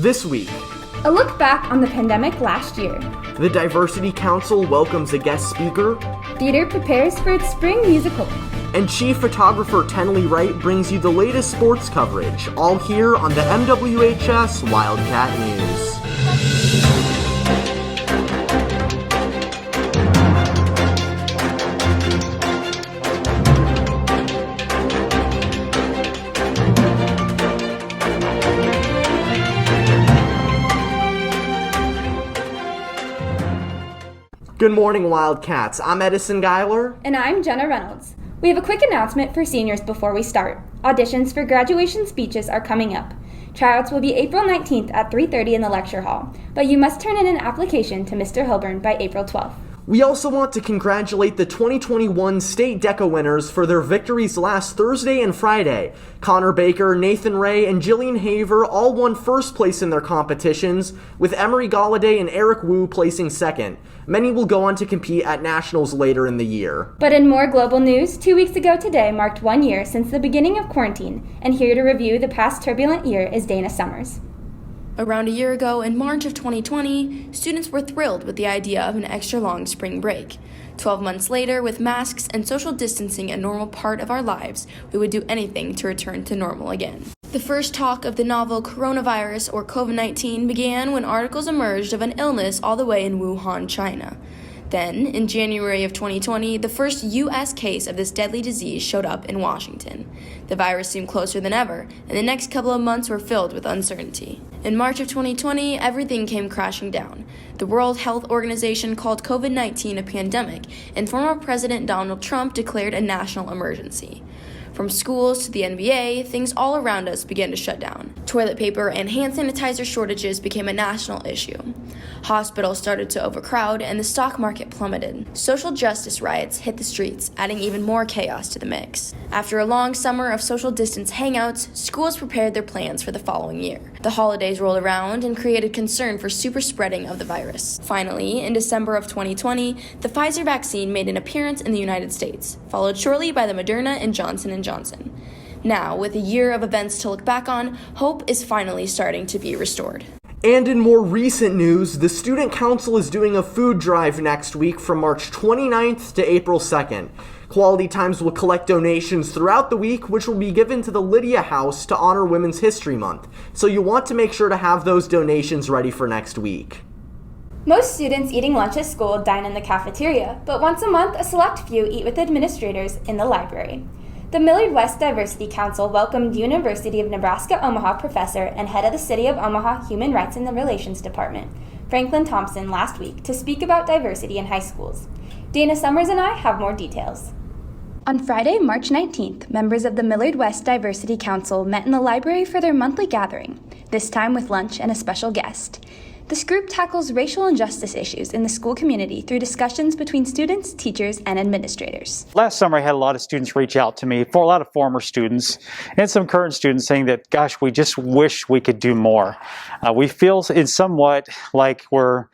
This week, a look back on the pandemic last year. the Diversity Council welcomes a guest speaker. Theater prepares for its spring musical. And Chief Photographer Tenley Wright brings you the latest sports coverage, all here on the MWHS Wildcat News. Good morning, Wildcats. I'm Edison Geiler. And I'm Jenna Reynolds. We have a quick announcement for seniors before we start. Auditions for graduation speeches are coming up. Tryouts will be April 19th at 3:30 in the lecture hall, but you must turn in an application to Mr. Hilburn by April 12th. We also want to congratulate the 2021 State DECA winners for their victories last Thursday and Friday. Connor Baker, Nathan Ray, and Jillian Haver all won first place in their competitions, with Emery Galladay and Eric Wu placing second. Many will go on to compete at nationals later in the year. But in more global news, 2 weeks ago today marked 1 year since the beginning of quarantine, and here to review the past turbulent year is Dana Summers. Around a year ago, in March of 2020, students were thrilled with the idea of an extra long spring break. 12 months later, with masks and social distancing a normal part of our lives, we would do anything to return to normal again. The first talk of the novel coronavirus, or COVID-19, began when articles emerged of an illness all the way in Wuhan, China. Then, in January of 2020, the first U.S. case of this deadly disease showed up in Washington. The virus seemed closer than ever, and the next couple of months were filled with uncertainty. In March of 2020, everything came crashing down. The World Health Organization called COVID-19 a pandemic, and former President Donald Trump declared a national emergency. From schools to the NBA, things all around us began to shut down. Toilet paper and hand sanitizer shortages became a national issue. Hospitals started to overcrowd, and the stock market plummeted. Social justice riots hit the streets, adding even more chaos to the mix. After a long summer of social distance hangouts, schools prepared their plans for the following year. The holidays rolled around and created concern for super spreading of the virus. Finally, in December of 2020, the Pfizer vaccine made an appearance in the United States, followed shortly by the Moderna and Johnson & Johnson. Now, with a year of events to look back on, hope is finally starting to be restored. And in more recent news, the Student Council is doing a food drive next week from March 29th to April 2nd. Quality Times will collect donations throughout the week, which will be given to the Lydia House to honor Women's History Month. So you want to make sure to have those donations ready for next week. Most students eating lunch at school dine in the cafeteria, but once a month, a select few eat with administrators in the library. The Millard West Diversity Council welcomed University of Nebraska-Omaha professor and head of the City of Omaha Human Rights and Relations Department, Franklin Thompson, last week to speak about diversity in high schools. Dana Summers and I have more details. On Friday, March 19th, members of the Millard West Diversity Council met in the library for their monthly gathering, this time with lunch and a special guest. This group tackles racial injustice issues in the school community through discussions between students, teachers, and administrators. Last summer, I had a lot of students reach out to me, for a lot of former students and some current students saying that, gosh, we just wish we could do more. We feel in somewhat like we're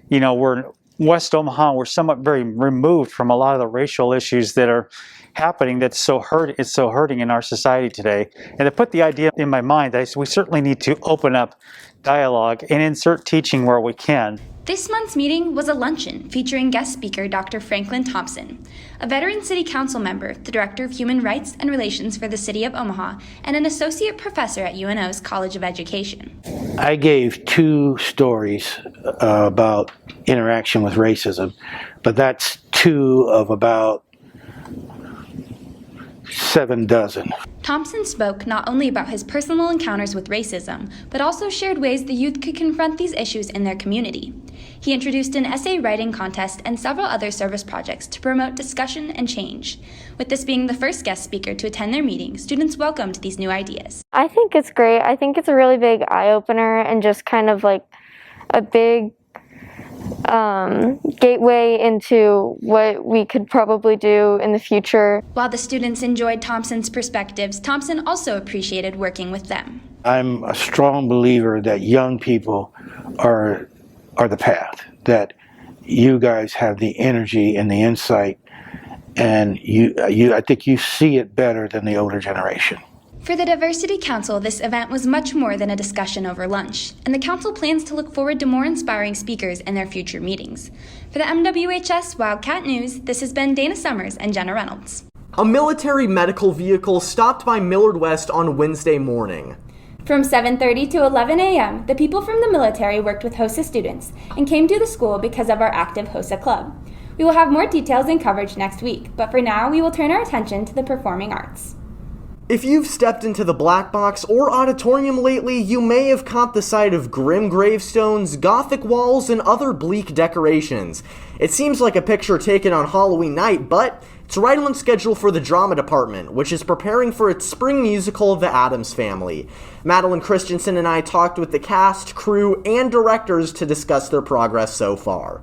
in West Omaha, we're somewhat very removed from a lot of the racial issues that are happening it's so hurting in our society today. And to put the idea in my mind, we certainly need to open up dialogue and insert teaching where we can. This month's meeting was a luncheon featuring guest speaker Dr. Franklin Thompson, a veteran city council member, the director of human rights and relations for the city of Omaha, and an associate professor at UNO's College of Education. I gave 2 stories about interaction with racism, but that's 2 of about 7 dozen. Thompson spoke not only about his personal encounters with racism, but also shared ways the youth could confront these issues in their community. He introduced an essay writing contest and several other service projects to promote discussion and change. With this being the first guest speaker to attend their meeting, students welcomed these new ideas. I think it's great. I think it's a really big eye-opener and just kind of like a big gateway into what we could probably do in the future. While the students enjoyed Thompson's perspectives, Thompson also appreciated working with them. I'm a strong believer that young people are the path, that you guys have the energy and the insight, and I think you see it better than the older generation. For the Diversity Council, this event was much more than a discussion over lunch, and the Council plans to look forward to more inspiring speakers in their future meetings. For the MWHS Wildcat News, this has been Dana Summers and Jenna Reynolds. A military medical vehicle stopped by Millard West on Wednesday morning. From 7:30 to 11 a.m., the people from the military worked with HOSA students and came to the school because of our active HOSA club. We will have more details and coverage next week, but for now, we will turn our attention to the performing arts. If you've stepped into the Black Box or auditorium lately, you may have caught the sight of grim gravestones, gothic walls, and other bleak decorations. It seems like a picture taken on Halloween night, but it's right on schedule for the drama department, which is preparing for its spring musical, The Addams Family. Madeline Christensen and I talked with the cast, crew, and directors to discuss their progress so far.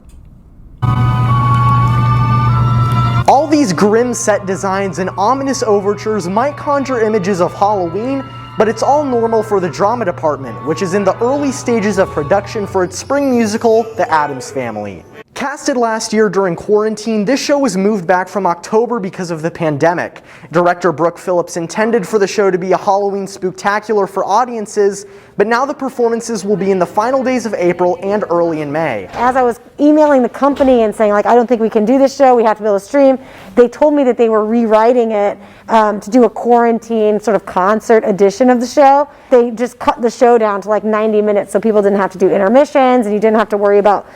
All these grim set designs and ominous overtures might conjure images of Halloween, but it's all normal for the drama department, which is in the early stages of production for its spring musical, The Addams Family. Casted last year during quarantine, this show was moved back from October because of the pandemic. Director Brooke Phillips intended for the show to be a Halloween spooktacular for audiences, but now the performances will be in the final days of April and early in May. As I was emailing the company and saying, like, I don't think we can do this show, we have to be able to stream, they told me that they were rewriting it to do a quarantine sort of concert edition of the show. They just cut the show down to like 90 minutes so people didn't have to do intermissions and you didn't have to worry about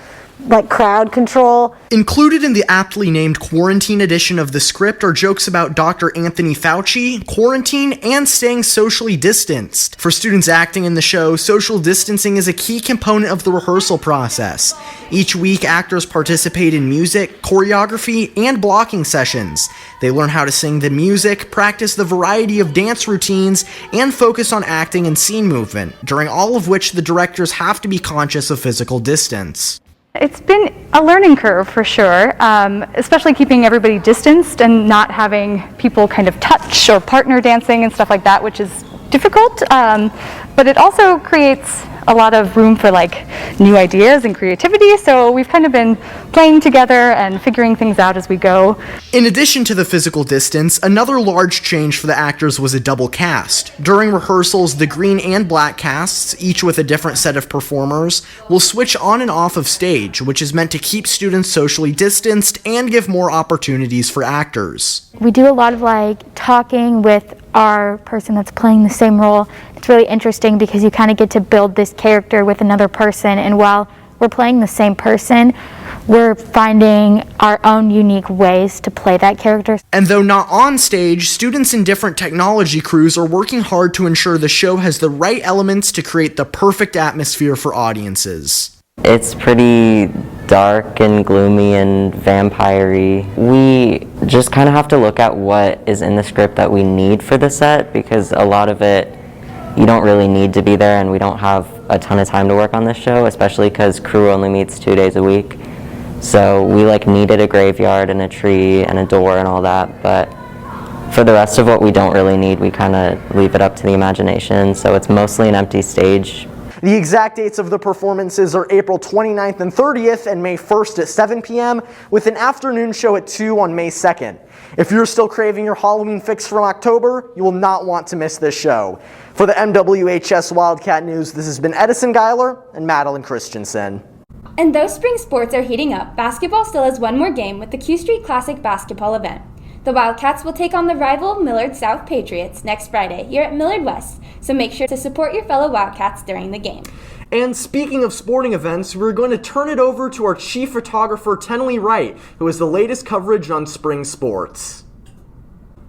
like crowd control. Included in the aptly named quarantine edition of the script are jokes about Dr. Anthony Fauci, quarantine, and staying socially distanced. For students acting in the show, social distancing is a key component of the rehearsal process. Each week, actors participate in music, choreography, and blocking sessions. They learn how to sing the music, practice the variety of dance routines, and focus on acting and scene movement, during all of which the directors have to be conscious of physical distance. It's been a learning curve for sure, especially keeping everybody distanced and not having people kind of touch or partner dancing and stuff like that, which is difficult, but it also creates a lot of room for like new ideas and creativity, so we've kind of been playing together and figuring things out as we go. In addition to the physical distance, another large change for the actors was a double cast. During rehearsals, the green and black casts, each with a different set of performers, will switch on and off of stage, which is meant to keep students socially distanced and give more opportunities for actors. We do a lot of like talking with our person that's playing the same role. It's really interesting because you kind of get to build this character with another person, and while we're playing the same person, we're finding our own unique ways to play that character. And though not on stage, students in different technology crews are working hard to ensure the show has the right elements to create the perfect atmosphere for audiences. It's pretty dark and gloomy and vampire-y. We just kind of have to look at what is in the script that we need for the set, because a lot of it you don't really need to be there, and we don't have a ton of time to work on this show, especially because crew only meets 2 days a week. So we like needed a graveyard and a tree and a door and all that, but for the rest of what we don't really need, we kind of leave it up to the imagination, so it's mostly an empty stage. The exact dates of the performances are April 29th and 30th and May 1st at 7 p.m. with an afternoon show at 2 on May 2nd. If you're still craving your Halloween fix from October, you will not want to miss this show. For the MWHS Wildcat News, this has been Edison Geiler and Madeline Christensen. And though spring sports are heating up, basketball still has one more game with the Q Street Classic basketball event. The Wildcats will take on the rival Millard South Patriots next Friday here at Millard West, so make sure to support your fellow Wildcats during the game. And speaking of sporting events, we're going to turn it over to our chief photographer, Tenley Wright, who has the latest coverage on spring sports.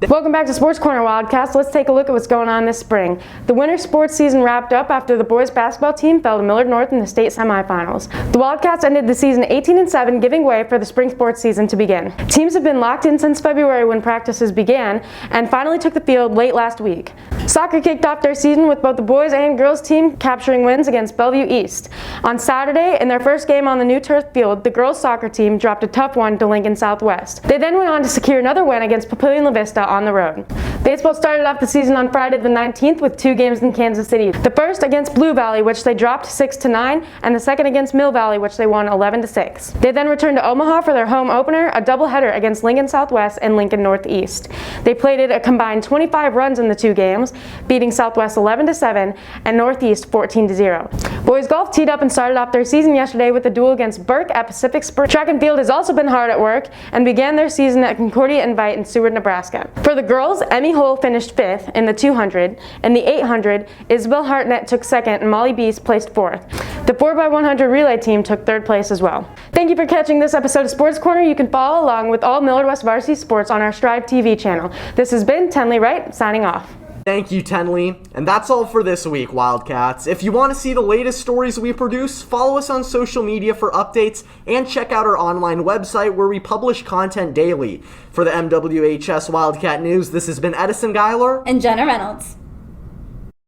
Welcome back to Sports Corner Wildcats. Let's take a look at what's going on this spring. The winter sports season wrapped up after the boys basketball team fell to Millard North in the state semifinals. The Wildcats ended the season 18-7, giving way for the spring sports season to begin. Teams have been locked in since February when practices began and finally took the field late last week. Soccer kicked off their season with both the boys and girls team capturing wins against Bellevue East. On Saturday, in their first game on the new turf field, the girls soccer team dropped a tough one to Lincoln Southwest. They then went on to secure another win against Papillion La Vista on the road. Baseball started off the season on Friday the 19th with 2 games in Kansas City. The first against Blue Valley, which they dropped 6-9, and the second against Mill Valley, which they won 11-6. They then returned to Omaha for their home opener, a doubleheader against Lincoln Southwest and Lincoln Northeast. They plated a combined 25 runs in the 2 games, beating Southwest 11-7 and Northeast 14-0. Boys golf teed up and started off their season yesterday with a duel against Burke at Pacific Spring. Track and field has also been hard at work and began their season at Concordia Invite in Seward, Nebraska. For the girls, Emmy Hull finished 5th in the 200. In the 800, Isabel Hartnett took 2nd and Molly Beast placed 4th. The 4x100 relay team took 3rd place as well. Thank you for catching this episode of Sports Corner. You can follow along with all Millard West varsity sports on our Strive TV channel. This has been Tenley Wright signing off. Thank you, Tenley. And that's all for this week, Wildcats. If you want to see the latest stories we produce, follow us on social media for updates and check out our online website where we publish content daily. For the MWHS Wildcat News, this has been Edison Geiler And Jenna Reynolds.